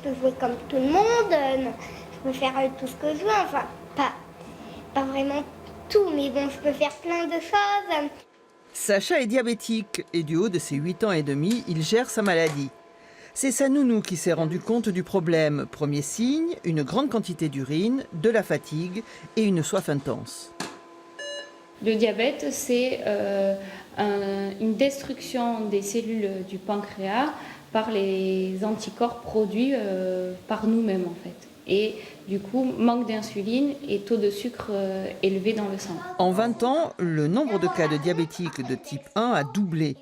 peux jouer comme tout le monde, non, je peux faire tout ce que je veux, enfin, pas vraiment tout, mais bon, je peux faire plein de choses. Sacha est diabétique et du haut de ses 8 ans et demi, il gère sa maladie. C'est sa nounou qui s'est rendu compte du problème. Premier signe, une grande quantité d'urine, de la fatigue et une soif intense. Le diabète, c'est une destruction des cellules du pancréas par les anticorps produits par nous-mêmes en fait. Et du coup, manque d'insuline et taux de sucre élevé dans le sang. En 20 ans, le nombre de cas de diabétiques de type 1 a doublé.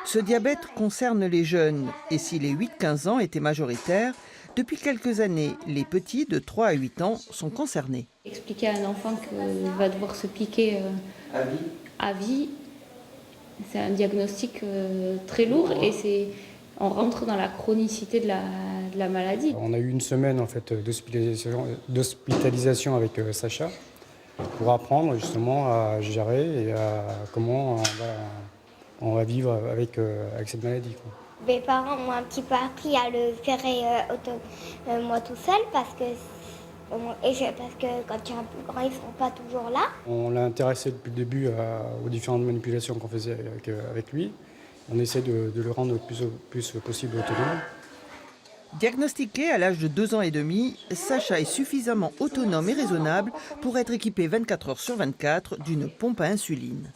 Ce diabète concerne les jeunes et si les 8-15 ans étaient majoritaires, depuis quelques années, les petits de 3 à 8 ans sont concernés. Expliquer à un enfant qu'il va devoir se piquer à vie, c'est un diagnostic très lourd et on rentre dans la chronicité de la maladie. On a eu une semaine en fait, d'hospitalisation avec Sacha pour apprendre justement à gérer et à comment on va vivre avec cette maladie, quoi. Mes parents m'ont un petit peu appris à le gérer moi tout seul parce que quand tu es un peu grand, ils ne seront pas toujours là. On l'a intéressé depuis le début aux différentes manipulations qu'on faisait avec lui. On essaie de le rendre le plus possible autonome. Diagnostiqué à l'âge de 2 ans et demi, Sacha est suffisamment autonome et raisonnable pour être équipé 24 heures sur 24 d'une pompe à insuline.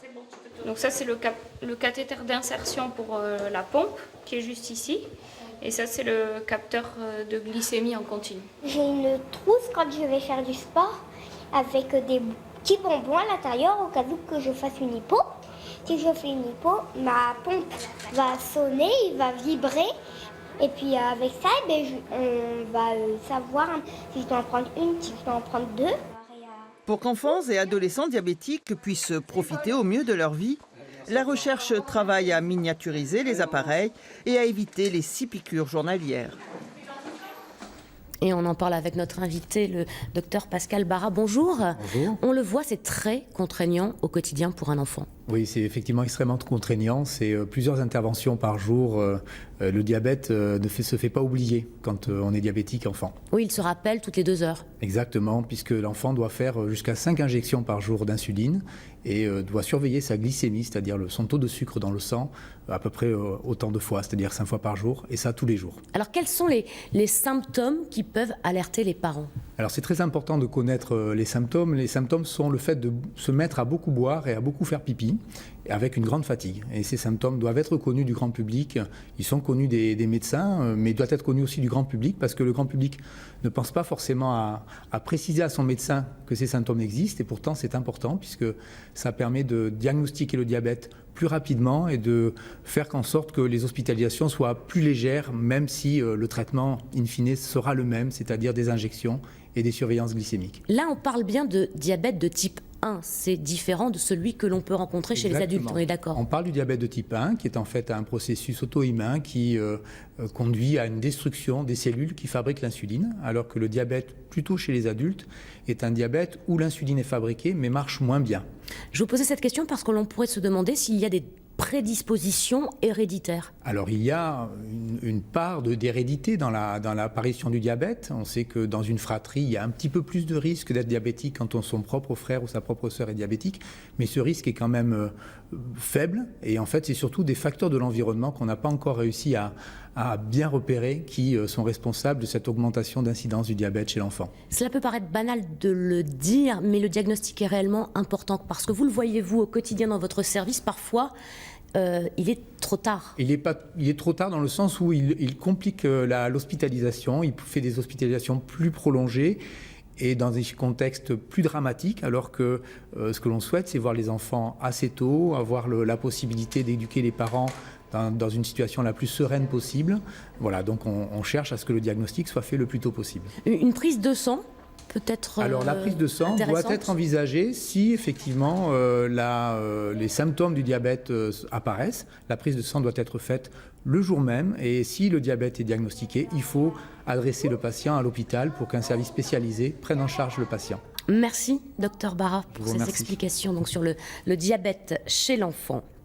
Donc ça c'est le cathéter d'insertion pour la pompe qui est juste ici. Et ça c'est le capteur de glycémie en continu. J'ai une trousse quand je vais faire du sport avec des petits bonbons à l'intérieur au cas où que je fasse une hypo. Si je fais une hypo, ma pompe va sonner, il va vibrer. Et puis avec ça, on va savoir si je dois en prendre une, si je dois en prendre deux. Pour qu'enfants et adolescents diabétiques puissent profiter au mieux de leur vie, la recherche travaille à miniaturiser les appareils et à éviter les 6 piqûres journalières. Et on en parle avec notre invité, le docteur Pascal Bara. Bonjour. Bonjour. On le voit, c'est très contraignant au quotidien pour un enfant. Oui, c'est effectivement extrêmement contraignant. C'est plusieurs interventions par jour. Le diabète ne se fait pas oublier quand on est diabétique enfant. Oui, il se rappelle toutes les 2 heures. Exactement, puisque l'enfant doit faire jusqu'à 5 injections par jour d'insuline et doit surveiller sa glycémie, c'est-à-dire son taux de sucre dans le sang, à peu près autant de fois, c'est-à-dire 5 fois par jour, et ça tous les jours. Alors, quels sont les symptômes qui peuvent alerter les parents ? Alors, c'est très important de connaître les symptômes. Les symptômes sont le fait de se mettre à beaucoup boire et à beaucoup faire pipi, avec une grande fatigue. Et ces symptômes doivent être connus du grand public. Ils sont connus des médecins, mais doivent être connus aussi du grand public, parce que le grand public ne pense pas forcément à préciser à son médecin que ces symptômes existent. Et pourtant, c'est important, puisque ça permet de diagnostiquer le diabète plus rapidement et de faire en sorte que les hospitalisations soient plus légères, même si le traitement, in fine, sera le même, c'est-à-dire des injections et des surveillances glycémiques. Là, on parle bien de diabète de type 1. C'est différent de celui que l'on peut rencontrer chez les adultes, on est d'accord ? On parle du diabète de type 1, qui est en fait un processus auto-immun qui conduit à une destruction des cellules qui fabriquent l'insuline, alors que le diabète, plutôt chez les adultes, est un diabète où l'insuline est fabriquée, mais marche moins bien. Je vous posais cette question parce que l'on pourrait se demander s'il y a des prédispositions héréditaires. Alors il y a une part d'hérédité dans l'apparition du diabète. On sait que dans une fratrie, il y a un petit peu plus de risque d'être diabétique quand son propre frère ou sa propre sœur est diabétique, mais ce risque est quand même faible. Et en fait, c'est surtout des facteurs de l'environnement qu'on n'a pas encore réussi à bien repérer qui sont responsables de cette augmentation d'incidence du diabète chez l'enfant. Cela peut paraître banal de le dire, mais le diagnostic est réellement important parce que vous le voyez, vous, au quotidien dans votre service, parfois, il est trop tard. Il est trop tard dans le sens où il complique l'hospitalisation, il fait des hospitalisations plus prolongées et dans des contextes plus dramatiques, alors que ce que l'on souhaite, c'est voir les enfants assez tôt, avoir la possibilité d'éduquer les parents dans une situation la plus sereine possible. Voilà, donc on cherche à ce que le diagnostic soit fait le plus tôt possible. Une prise de sang peut-être Alors la prise de sang doit être envisagée si effectivement les symptômes du diabète apparaissent. La prise de sang doit être faite le jour même et si le diabète est diagnostiqué, il faut adresser le patient à l'hôpital pour qu'un service spécialisé prenne en charge le patient. Merci, docteur Bara, pour ces explications donc, sur le diabète chez l'enfant.